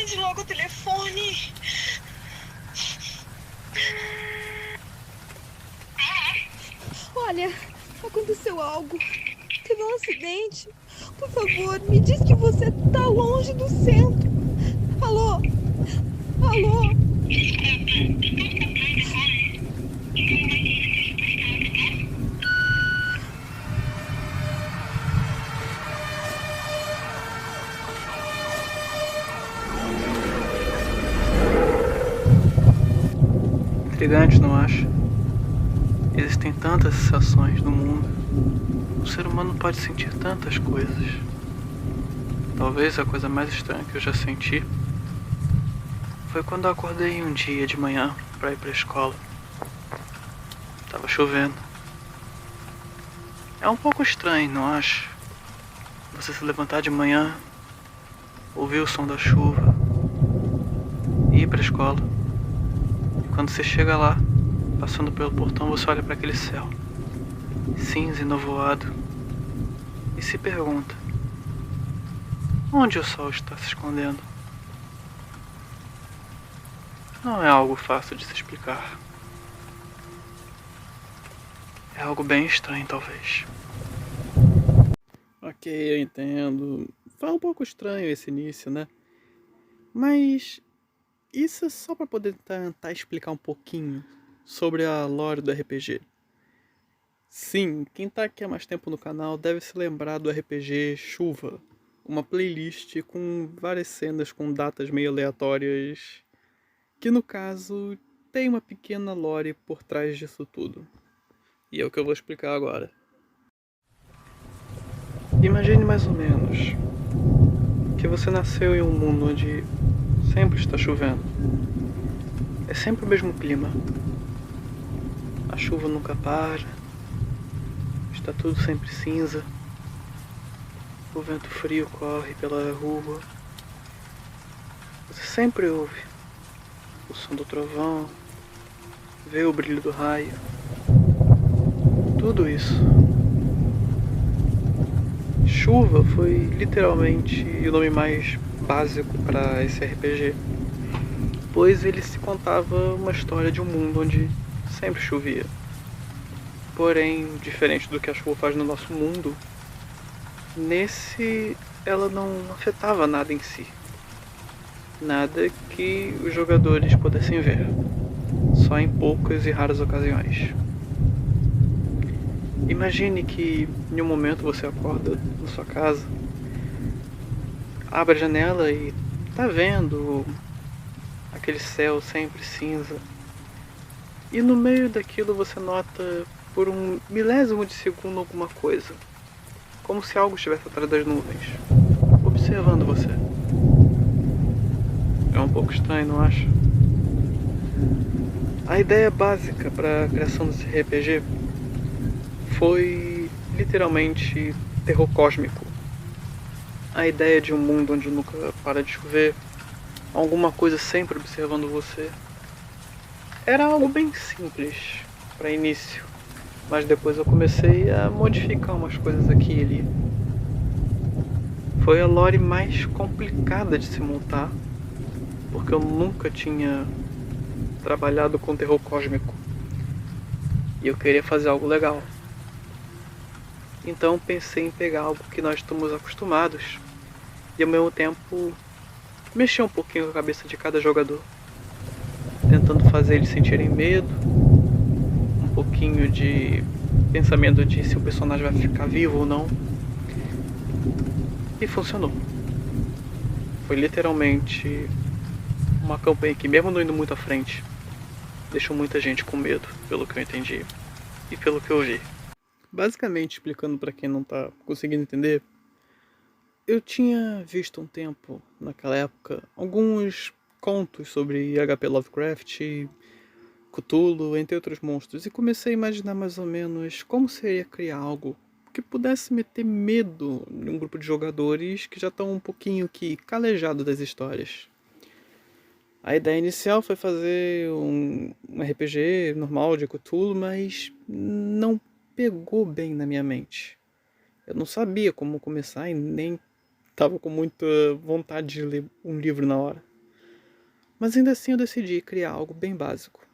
Atende logo o telefone. Olha, aconteceu algo. Teve um acidente. Por favor, me diz que você tá longe do centro. Alô? Alô? Intrigante, não acha? Existem tantas sensações no mundo. O ser humano pode sentir tantas coisas. Talvez a coisa mais estranha que eu já senti foi quando eu acordei um dia de manhã para ir para a escola. Tava chovendo. É um pouco estranho, não acha? Você se levantar de manhã, ouvir o som da chuva e ir para a escola. E quando você chega lá, passando pelo portão, você olha para aquele céu cinza e nevoado e se pergunta: onde o sol está se escondendo? Não é algo fácil de se explicar. É algo bem estranho, talvez. Ok, eu entendo. Foi um pouco estranho esse início, né? Mas isso é só para poder tentar explicar um pouquinho sobre a lore do RPG. Sim, quem tá aqui há mais tempo no canal deve se lembrar do RPG Chuva, uma playlist com várias cenas com datas meio aleatórias, que no caso tem uma pequena lore por trás disso tudo. E é o que eu vou explicar agora. Imagine mais ou menos que você nasceu em um mundo onde sempre está chovendo. É sempre o mesmo clima. A chuva nunca para, está tudo sempre cinza. O vento frio corre pela rua. Você sempre ouve o som do trovão, vê o brilho do raio. Tudo isso. Chuva foi literalmente o nome mais básico para esse RPG, pois ele se contava uma história de um mundo onde sempre chovia. Porém, diferente do que a chuva faz no nosso mundo, nesse ela não afetava nada em si. Nada que os jogadores pudessem ver, só em poucas e raras ocasiões. Imagine que em um momento você acorda na sua casa, abre a janela e tá vendo aquele céu sempre cinza. E no meio daquilo você nota por um milésimo de segundo alguma coisa, como se algo estivesse atrás das nuvens, observando você. É um pouco estranho, não acha? A ideia básica para a criação desse RPG foi literalmente terror cósmico. A ideia de um mundo onde nunca para de chover, alguma coisa sempre observando você. Era algo bem simples para início, mas depois eu comecei a modificar umas coisas aqui e ali. Foi a lore mais complicada de se montar, porque eu nunca tinha trabalhado com terror cósmico e eu queria fazer algo legal. Então pensei em pegar algo que nós estamos acostumados e ao mesmo tempo mexer um pouquinho com a cabeça de cada jogador, tentando fazer eles sentirem medo, um pouquinho de pensamento de se o personagem vai ficar vivo ou não. E funcionou. Foi literalmente uma campanha que, mesmo não indo muito à frente, deixou muita gente com medo, pelo que eu entendi e pelo que eu vi. Basicamente, explicando para quem não tá conseguindo entender, eu tinha visto um tempo, naquela época, alguns contos sobre HP Lovecraft, Cthulhu, entre outros monstros, e comecei a imaginar mais ou menos como seria criar algo que pudesse meter medo em um grupo de jogadores que já estão um pouquinho que calejados das histórias. A ideia inicial foi fazer um RPG normal de Cthulhu, mas não pegou bem na minha mente. Eu não sabia como começar e nem estava com muita vontade de ler um livro na hora. Mas ainda assim eu decidi criar algo bem básico.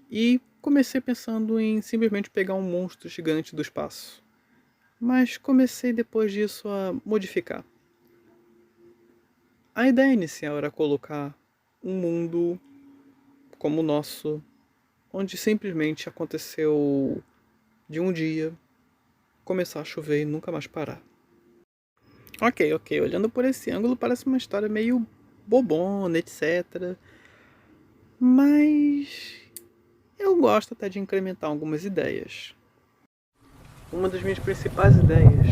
E comecei pensando em simplesmente pegar um monstro gigante do espaço. Mas comecei depois disso a modificar. A ideia inicial era colocar um mundo como o nosso, onde simplesmente aconteceu de um dia começar a chover e nunca mais parar. Ok, olhando por esse ângulo parece uma história meio bobona, etc. Mas eu gosto até de incrementar algumas ideias. Uma das minhas principais ideias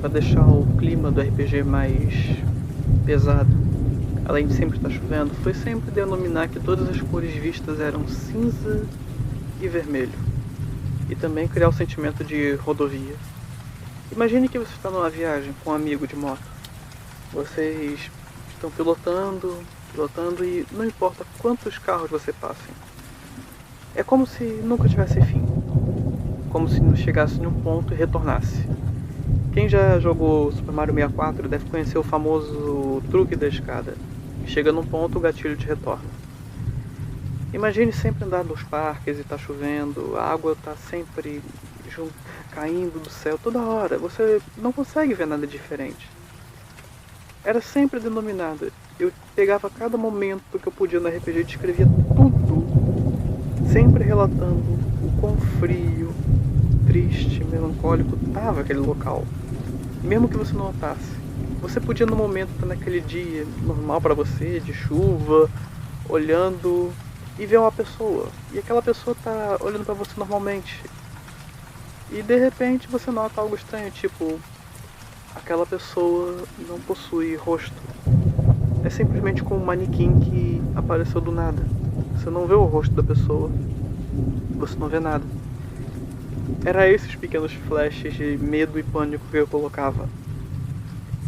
para deixar o clima do RPG mais pesado, além de sempre estar chovendo, foi sempre denominar que todas as cores vistas eram cinza e vermelho. E também criar o sentimento de rodovia. Imagine que você está numa viagem com um amigo de moto. Vocês estão pilotando e não importa quantos carros você passe. É como se nunca tivesse fim. Como se não chegasse em um ponto e retornasse. Quem já jogou Super Mario 64 deve conhecer o famoso truque da escada. Chega num ponto, o gatilho te retorna. Imagine sempre andar nos parques e tá chovendo, a água tá sempre caindo do céu toda hora. Você não consegue ver nada diferente. Era sempre denominada. Eu pegava cada momento que eu podia no RPG e descrevia tudo. Sempre relatando o quão frio, triste, melancólico estava aquele local. Mesmo que você não notasse. Você podia no momento estar naquele dia normal para você, de chuva, olhando e ver uma pessoa. E aquela pessoa tá olhando para você normalmente. E de repente você nota algo estranho, tipo, aquela pessoa não possui rosto. É simplesmente como um manequim que apareceu do nada. Você não vê o rosto da pessoa. Você não vê nada. Era esses pequenos flashes de medo e pânico que eu colocava.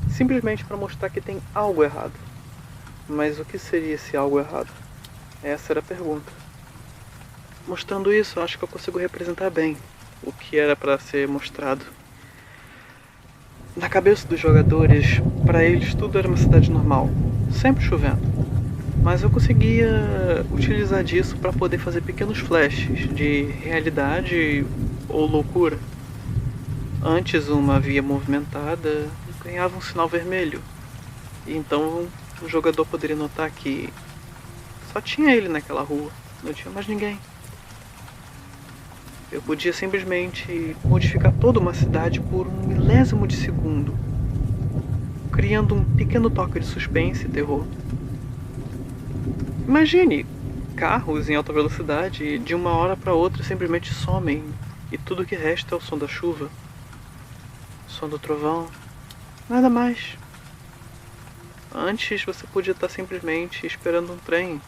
Simplesmente para mostrar que tem algo errado. Mas o que seria esse algo errado? Essa era a pergunta. Mostrando isso, eu acho que eu consigo representar bem o que era para ser mostrado. Na cabeça dos jogadores, para eles tudo era uma cidade normal, sempre chovendo. Mas eu conseguia utilizar disso para poder fazer pequenos flashes de realidade ou loucura. Antes, uma via movimentada ganhava um sinal vermelho. E então o jogador poderia notar que só tinha ele naquela rua, não tinha mais ninguém. Eu podia simplesmente modificar toda uma cidade por um milésimo de segundo, criando um pequeno toque de suspense e terror. Imagine, carros em alta velocidade de uma hora para outra simplesmente somem e tudo que resta é o som da chuva, o som do trovão, nada mais. Antes você podia estar simplesmente esperando um trem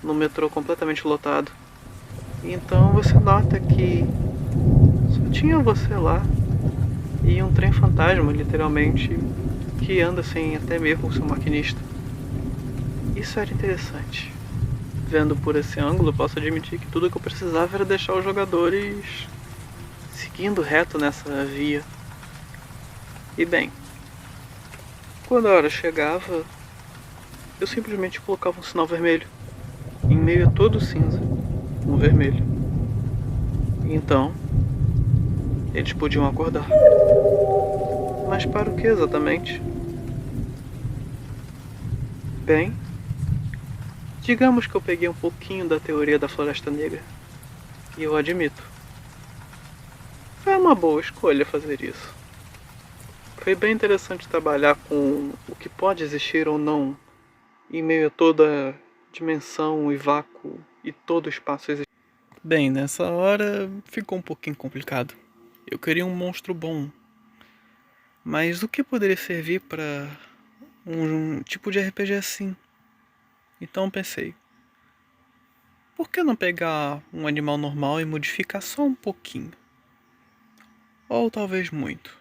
no metrô completamente lotado. E então você nota que só tinha você lá e um trem fantasma, literalmente, que anda sem até mesmo o seu maquinista. Isso era interessante. Vendo por esse ângulo, posso admitir que tudo que eu precisava era deixar os jogadores seguindo reto nessa via. E bem, quando a hora chegava, eu simplesmente colocava um sinal vermelho. Em meio a todo o cinza, um vermelho. E então, eles podiam acordar. Mas para o que exatamente? Bem, digamos que eu peguei um pouquinho da teoria da Floresta Negra. E eu admito. Foi uma boa escolha fazer isso. Foi bem interessante trabalhar com o que pode existir ou não em meio a toda dimensão e vácuo e todo o espaço existente. Bem, nessa hora ficou um pouquinho complicado. Eu queria um monstro bom. Mas o que poderia servir para um tipo de RPG assim? Então pensei, por que não pegar um animal normal e modificar só um pouquinho? Ou talvez muito.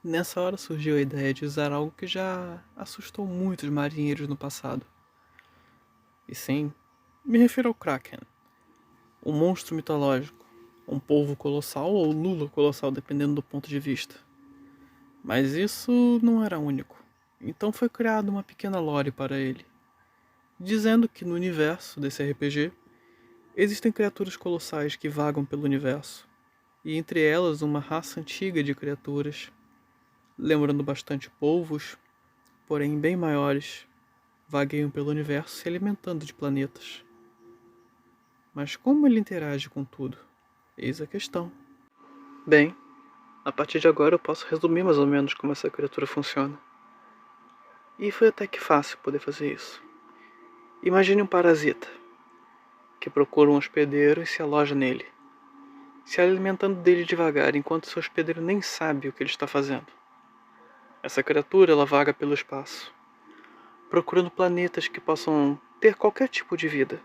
Nessa hora surgiu a ideia de usar algo que já assustou muitos marinheiros no passado. E sim, me refiro ao Kraken, um monstro mitológico, um polvo colossal ou lula colossal, dependendo do ponto de vista. Mas isso não era único, então foi criada uma pequena lore para ele. dizendo que no universo desse RPG existem criaturas colossais que vagam pelo universo, e entre elas uma raça antiga de criaturas, lembrando bastante polvos, porém bem maiores, vagueiam pelo universo se alimentando de planetas. Mas como ele interage com tudo? Eis a questão. Bem, a partir de agora eu posso resumir mais ou menos como essa criatura funciona. E foi até que fácil poder fazer isso. Imagine um parasita que procura um hospedeiro e se aloja nele, se alimentando dele devagar enquanto seu hospedeiro nem sabe o que ele está fazendo. Essa criatura ela vaga pelo espaço, procurando planetas que possam ter qualquer tipo de vida.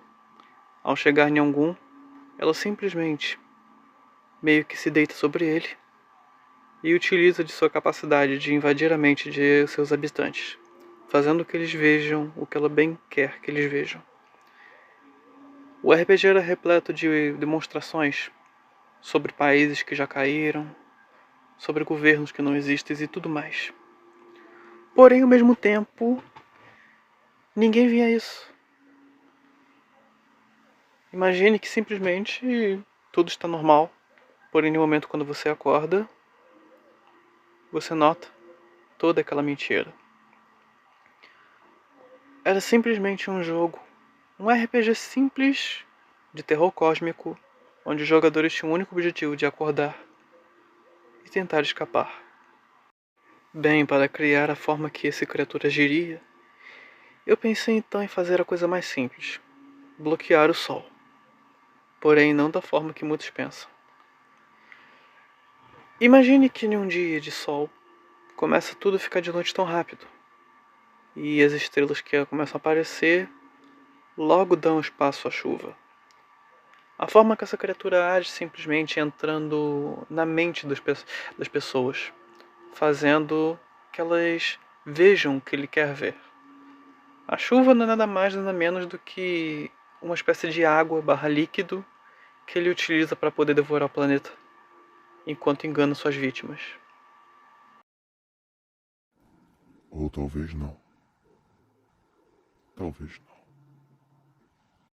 Ao chegar em algum, ela simplesmente meio que se deita sobre ele e utiliza de sua capacidade de invadir a mente de seus habitantes, fazendo que eles vejam o que ela bem quer que eles vejam. O RPG era repleto de demonstrações sobre países que já caíram, sobre governos que não existem e tudo mais. Porém, ao mesmo tempo, ninguém via isso. Imagine que simplesmente tudo está normal, porém no momento quando você acorda, você nota toda aquela mentira. Era simplesmente um jogo, um RPG simples de terror cósmico, onde os jogadores tinham o único objetivo de acordar e tentar escapar. Bem, para criar a forma que essa criatura agiria, eu pensei então em fazer a coisa mais simples, bloquear o sol. Porém não da forma que muitos pensam. Imagine que em um dia de sol, começa tudo a ficar de noite tão rápido. E as estrelas que começam a aparecer, logo dão espaço à chuva. A forma que essa criatura age simplesmente entrando na mente das pessoas, fazendo que elas vejam o que ele quer ver. A chuva não é nada mais nada menos do que uma espécie de água barra líquido que ele utiliza para poder devorar o planeta, enquanto engana suas vítimas. Ou talvez não. Talvez não.